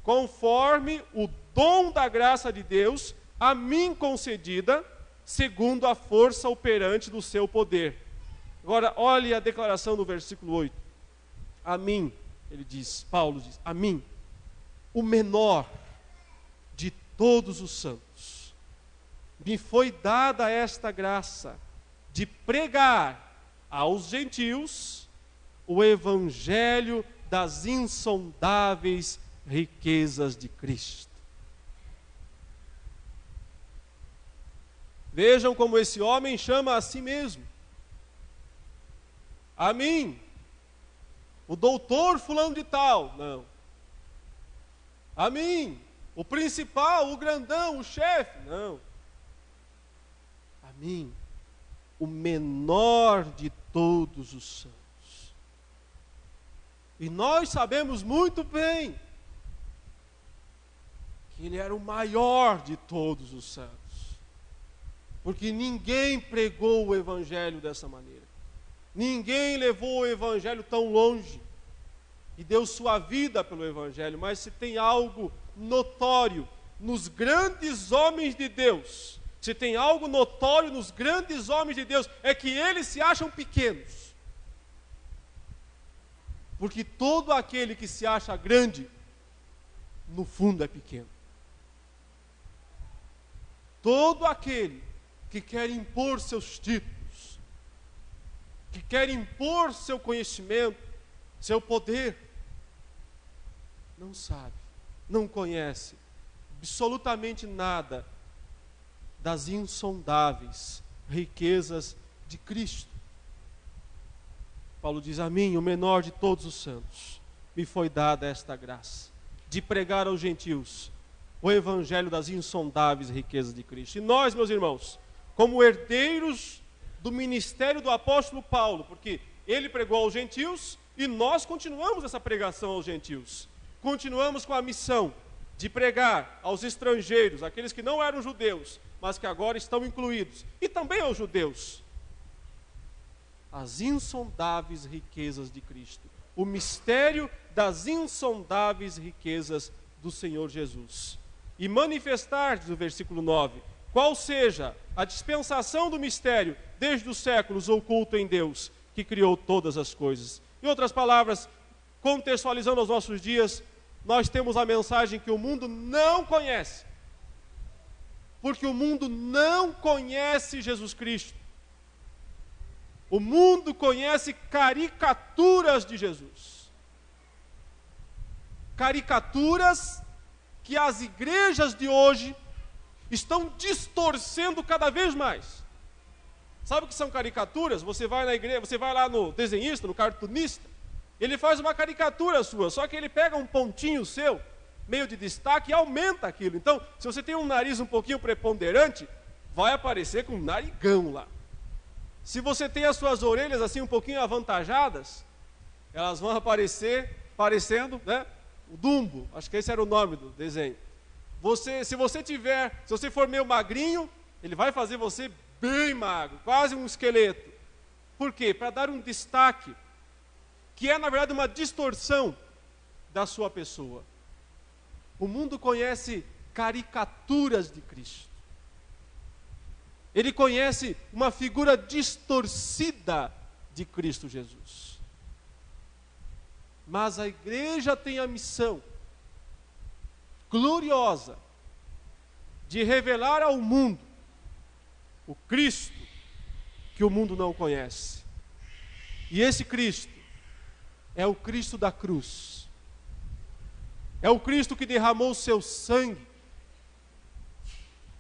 conforme o dom da graça de Deus a mim concedida, segundo a força operante do seu poder. Agora, olhe a declaração do versículo 8. A mim, ele diz, Paulo diz, a mim, o menor de todos os santos, me foi dada esta graça de pregar aos gentios o evangelho das insondáveis riquezas de Cristo. Vejam como esse homem chama a si mesmo. A mim, o doutor fulano de tal, não. A mim, o principal, o grandão, o chefe, não. A mim, o menor de todos os santos. E nós sabemos muito bem que ele era o maior de todos os santos. Porque ninguém pregou o evangelho dessa maneira. Ninguém levou o evangelho tão longe e deu sua vida pelo evangelho. Mas se tem algo notório nos grandes homens de Deus, se tem algo notório nos grandes homens de Deus, é que eles se acham pequenos. Porque todo aquele que se acha grande, no fundo é pequeno. Todo aquele que quer impor seus títulos, que quer impor seu conhecimento, seu poder, não sabe, não conhece absolutamente nada das insondáveis riquezas de Cristo. Paulo diz, a mim, o menor de todos os santos, me foi dada esta graça, de pregar aos gentios o evangelho das insondáveis riquezas de Cristo. E nós, meus irmãos, como herdeiros do ministério do apóstolo Paulo, porque ele pregou aos gentios e nós continuamos essa pregação aos gentios. Continuamos com a missão de pregar aos estrangeiros, aqueles que não eram judeus, mas que agora estão incluídos, e também aos judeus, as insondáveis riquezas de Cristo, o mistério das insondáveis riquezas do Senhor Jesus. E manifestar, diz o versículo 9, qual seja a dispensação do mistério desde os séculos oculto em Deus, que criou todas as coisas. Em outras palavras, contextualizando aos nossos dias, nós temos a mensagem que o mundo não conhece. porque o mundo não conhece Jesus Cristo. O mundo conhece caricaturas de Jesus. Caricaturas que as igrejas de hoje estão distorcendo cada vez mais. Sabe o que são caricaturas? Você vai na igreja, você vai lá no desenhista, no cartunista, ele faz uma caricatura sua, só que ele pega um pontinho seu, meio de destaque, e aumenta aquilo. Então, se você tem um nariz um pouquinho preponderante, vai aparecer com um narigão lá. Se você tem as suas orelhas assim um pouquinho avantajadas, elas vão aparecer parecendo, né, o Dumbo. Acho que esse era o nome do desenho. Se você for meio magrinho, ele vai fazer você bem magro, quase um esqueleto. Por quê? Para dar um destaque, que é na verdade uma distorção da sua pessoa. O mundo conhece caricaturas de Cristo. Ele conhece uma figura distorcida de Cristo Jesus. Mas a igreja tem a missão gloriosa de revelar ao mundo o Cristo que o mundo não conhece. E esse Cristo é o Cristo da cruz. É o Cristo que derramou o seu sangue.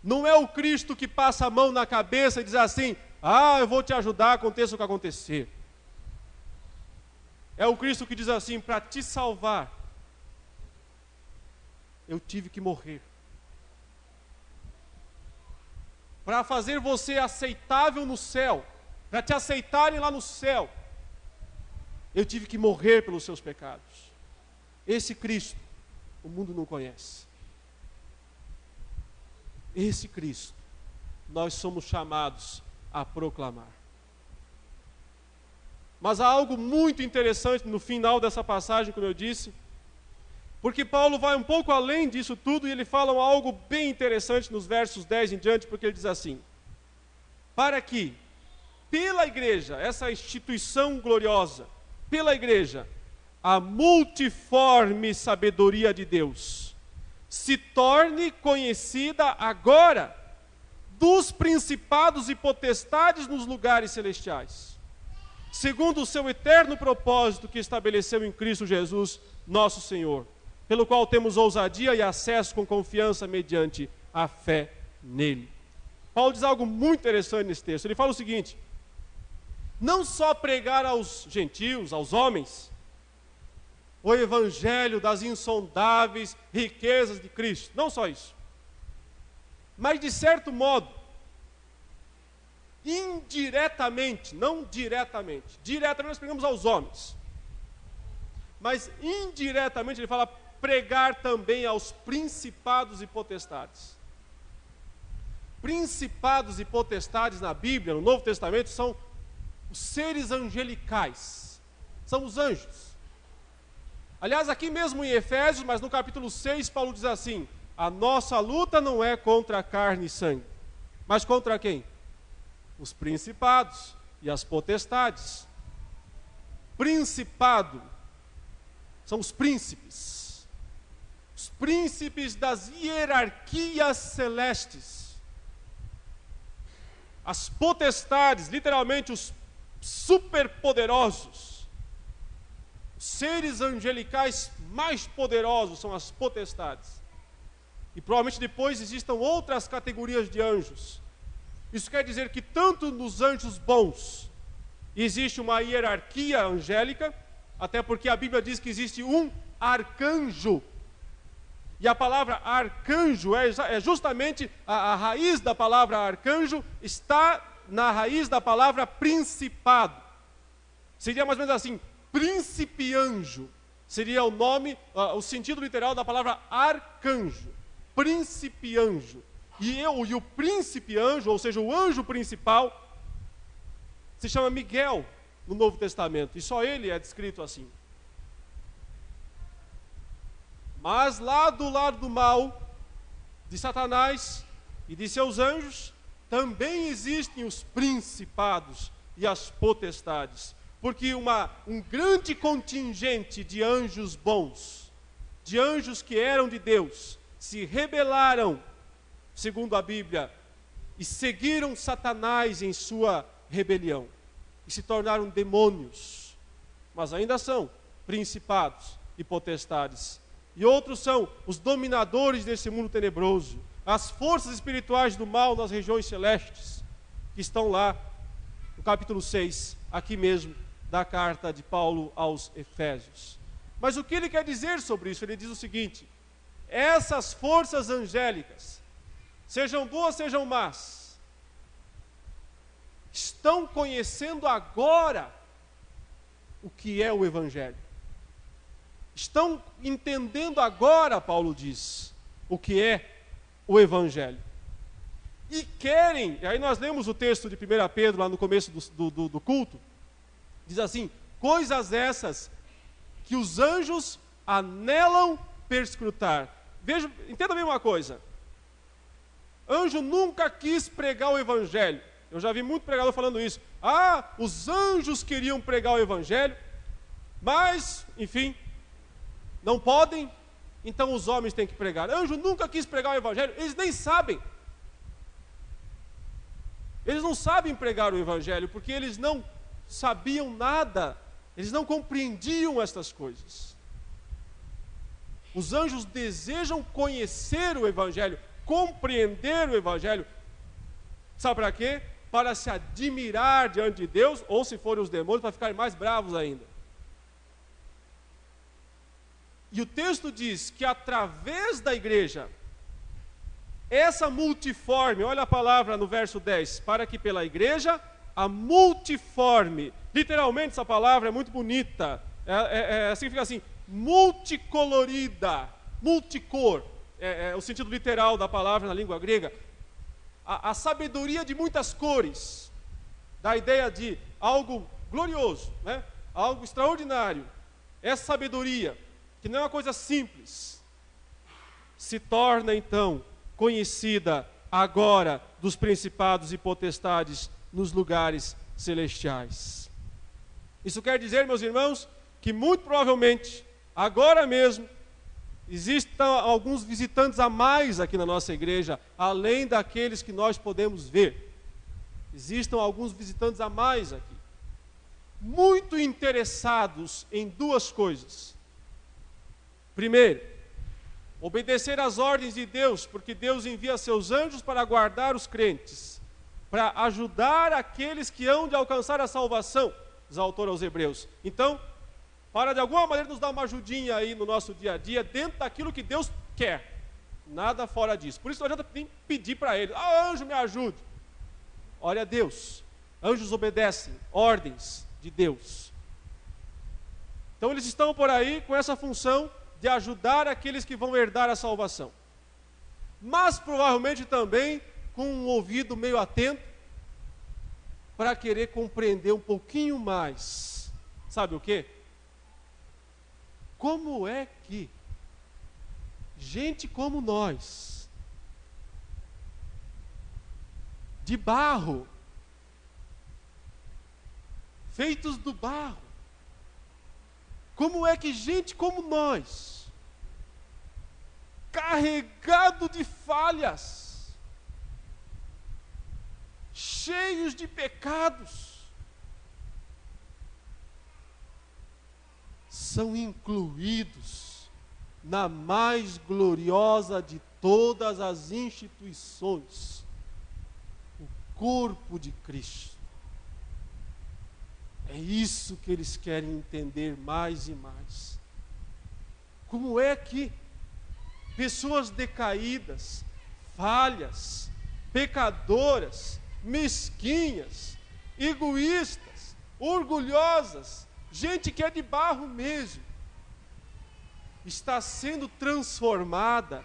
Não é o Cristo que passa a mão na cabeça e diz assim: ah, eu vou te ajudar, aconteça o que acontecer. É o Cristo que diz assim: para te salvar, eu tive que morrer. Para fazer você aceitável no céu, para te aceitarem lá no céu, eu tive que morrer pelos seus pecados. Esse Cristo, o mundo não conhece. Esse Cristo, nós somos chamados a proclamar. Mas há algo muito interessante no final dessa passagem, como eu disse, porque Paulo vai um pouco além disso tudo e ele fala algo bem interessante nos versos 10 em diante, porque ele diz assim: para que, pela igreja, essa instituição gloriosa, pela igreja, a multiforme sabedoria de Deus se torne conhecida agora dos principados e potestades nos lugares celestiais, segundo o seu eterno propósito que estabeleceu em Cristo Jesus, nosso Senhor, pelo qual temos ousadia e acesso com confiança mediante a fé nele. Paulo diz algo muito interessante nesse texto. Ele fala o seguinte: não só pregar aos gentios, aos homens, o evangelho das insondáveis riquezas de Cristo, não só isso, mas de certo modo, indiretamente, não diretamente, diretamente nós pregamos aos homens, mas indiretamente ele fala pregar também aos principados e potestades. Principados e potestades na Bíblia, no Novo Testamento, são os seres angelicais, são os anjos. Aliás, aqui mesmo em Efésios, mas no capítulo 6, Paulo diz assim: a nossa luta não é contra a carne e sangue, mas contra quem? Os principados e as potestades. Principado são os príncipes das hierarquias celestes. As potestades, literalmente os superpoderosos, seres angelicais mais poderosos são as potestades. E provavelmente depois existam outras categorias de anjos. Isso quer dizer que tanto nos anjos bons existe uma hierarquia angélica, até porque a Bíblia diz que existe um arcanjo. E a palavra arcanjo é justamente a raiz da palavra arcanjo, está na raiz da palavra principado. Seria mais ou menos assim: príncipe anjo seria o nome, o sentido literal da palavra arcanjo. Príncipe anjo. E o príncipe anjo, ou seja, o anjo principal, se chama Miguel no Novo Testamento, e só ele é descrito assim. Mas lá do lado do mal, de Satanás e de seus anjos, também existem os principados e as potestades. Porque um grande contingente de anjos bons, de anjos que eram de Deus, se rebelaram segundo a Bíblia, e seguiram Satanás em sua rebelião, e se tornaram demônios, mas ainda são principados e potestades. E outros são os dominadores desse mundo tenebroso, as forças espirituais do mal nas regiões celestes, que estão lá no capítulo 6, aqui mesmo, da carta de Paulo aos Efésios. Mas o que ele quer dizer sobre isso? Ele diz o seguinte: essas forças angélicas, sejam boas, sejam más, estão conhecendo agora o que é o Evangelho. Estão entendendo agora, Paulo diz, o que é o Evangelho. E querem, e aí nós lemos o texto de 1 Pedro, lá no começo do culto, diz assim: coisas essas que os anjos anelam perscrutar. Veja, entenda bem uma coisa. Anjo nunca quis pregar o Evangelho. Eu já vi muito pregador falando isso. Ah, os anjos queriam pregar o Evangelho, mas, enfim, não podem, então os homens têm que pregar. Anjo nunca quis pregar o Evangelho, eles nem sabem. Eles não sabem pregar o Evangelho, porque eles não sabiam nada, eles não compreendiam estas coisas. Os anjos desejam conhecer o Evangelho, compreender o Evangelho. Sabe para quê? Para se admirar diante de Deus, ou se forem os demônios, para ficarem mais bravos ainda. E o texto diz que através da igreja, essa multiforme, olha a palavra no verso 10, para que pela igreja, a multiforme, literalmente essa palavra é muito bonita, significa assim, multicolorida, multicor, é o sentido literal da palavra na língua grega, a sabedoria de muitas cores, da ideia de algo glorioso, né? Algo extraordinário. Essa sabedoria, que não é uma coisa simples, se torna então conhecida agora dos principados e potestades nos lugares celestiais. Isso quer dizer, meus irmãos, que muito provavelmente, agora mesmo, existam alguns visitantes a mais aqui na nossa igreja, além daqueles que nós podemos ver. Existam alguns visitantes a mais aqui, muito interessados em duas coisas. Primeiro, obedecer às ordens de Deus, porque Deus envia seus anjos para guardar os crentes, para ajudar aqueles que hão de alcançar a salvação, diz o autor aos Hebreus. Então, para de alguma maneira nos dar uma ajudinha aí no nosso dia a dia, dentro daquilo que Deus quer, nada fora disso. Por isso não adianta nem pedir para ele: anjo, me ajude. Olha a Deus, anjos obedecem ordens de Deus. Então eles estão por aí com essa função de ajudar aqueles que vão herdar a salvação, mas provavelmente também com um ouvido meio atento, para querer compreender um pouquinho mais, sabe o quê? Como é que gente como nós, de barro, feitos do barro, como é que gente como nós, carregado de falhas, cheios de pecados, são incluídos na mais gloriosa de todas as instituições, o corpo de Cristo. É isso que eles querem entender mais e mais. Como é que pessoas decaídas, falhas, pecadoras, mesquinhas, egoístas, orgulhosas, gente que é de barro mesmo, está sendo transformada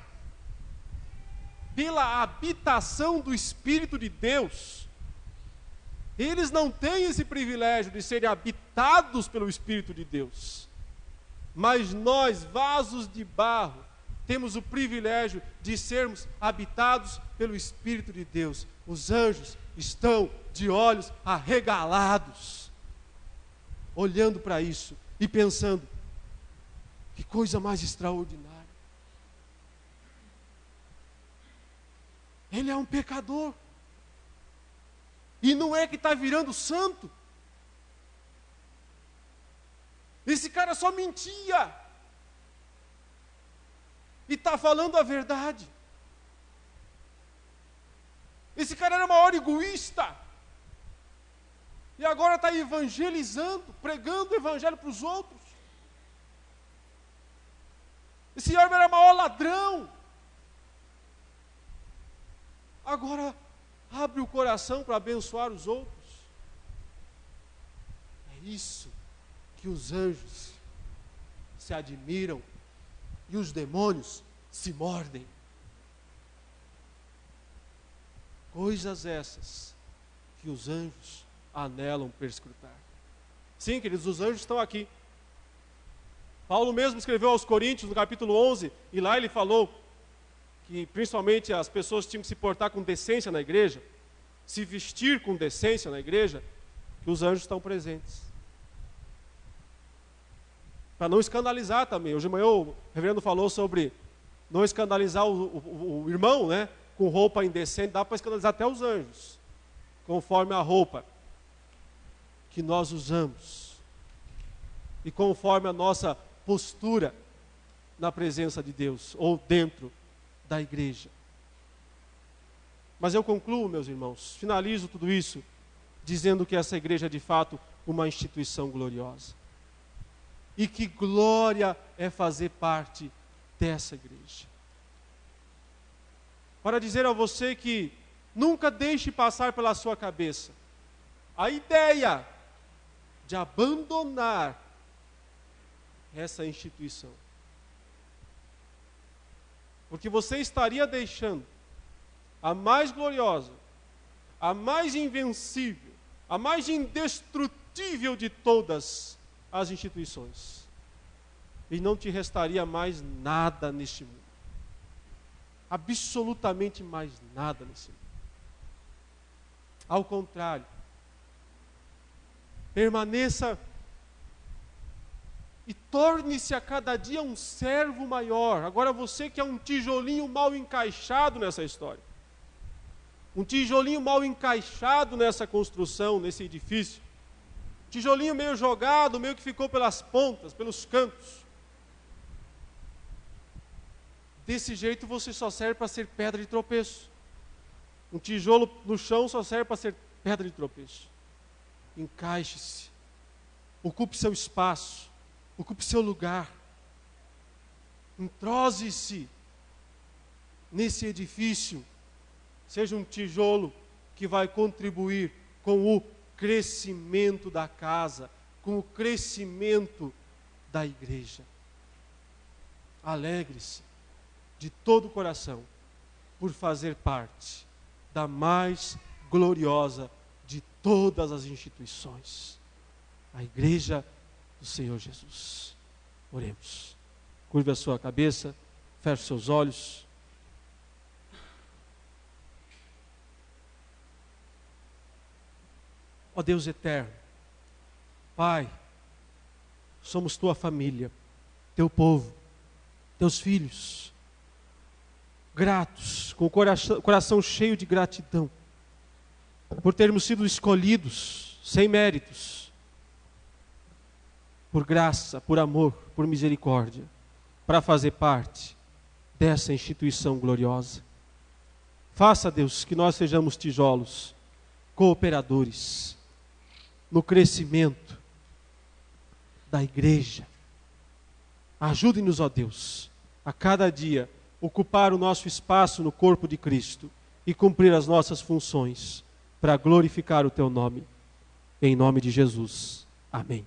pela habitação do Espírito de Deus. Eles não têm esse privilégio de serem habitados pelo Espírito de Deus, mas nós, vasos de barro, temos o privilégio de sermos habitados pelo Espírito de Deus. Os anjos estão de olhos arregalados, olhando para isso e pensando: que coisa mais extraordinária. Ele é um pecador. E não é que está virando santo. Esse cara só mentia. E está falando a verdade. Esse cara era o maior egoísta. E agora está evangelizando, pregando o evangelho para os outros. Esse homem era o maior ladrão. Agora abre o coração para abençoar os outros. É isso que os anjos se admiram e os demônios se mordem. Coisas essas que os anjos anelam perscrutar. Sim, queridos, os anjos estão aqui. Paulo mesmo escreveu aos Coríntios, no capítulo 11, e lá ele falou que principalmente as pessoas tinham que se portar com decência na igreja, se vestir com decência na igreja, que os anjos estão presentes. Para não escandalizar também. Hoje de manhã o reverendo falou sobre não escandalizar o irmão, né? Com roupa indecente, dá para escandalizar até os anjos, conforme a roupa que nós usamos e conforme a nossa postura na presença de Deus ou dentro da igreja. Mas eu concluo, meus irmãos, finalizo tudo isso dizendo que essa igreja é de fato uma instituição gloriosa. E que glória é fazer parte dessa igreja. Para dizer a você que nunca deixe passar pela sua cabeça a ideia de abandonar essa instituição. Porque você estaria deixando a mais gloriosa, a mais invencível, a mais indestrutível de todas as instituições. E não te restaria mais nada neste mundo. Absolutamente mais nada nesse mundo. Ao contrário, permaneça e torne-se a cada dia um servo maior. Agora você que é um tijolinho mal encaixado nessa história, um tijolinho mal encaixado nessa construção, nesse edifício, tijolinho meio jogado, meio que ficou pelas pontas, pelos cantos. Desse jeito você só serve para ser pedra de tropeço. Um tijolo no chão só serve para ser pedra de tropeço. Encaixe-se, ocupe seu espaço, ocupe seu lugar, entrose-se nesse edifício, seja um tijolo que vai contribuir com o crescimento da casa, com o crescimento da igreja. Alegre-se de todo o coração por fazer parte da mais gloriosa de todas as instituições, a igreja do Senhor Jesus. Oremos. Curve a sua cabeça, feche seus olhos. Ó Deus eterno, Pai, somos tua família, teu povo, teus filhos, gratos, com o coração cheio de gratidão, por termos sido escolhidos, sem méritos, por graça, por amor, por misericórdia, para fazer parte dessa instituição gloriosa. Faça, Deus, que nós sejamos tijolos, cooperadores, no crescimento da igreja. Ajude-nos, ó Deus, a cada dia ocupar o nosso espaço no corpo de Cristo e cumprir as nossas funções para glorificar o teu nome. Em nome de Jesus. Amém.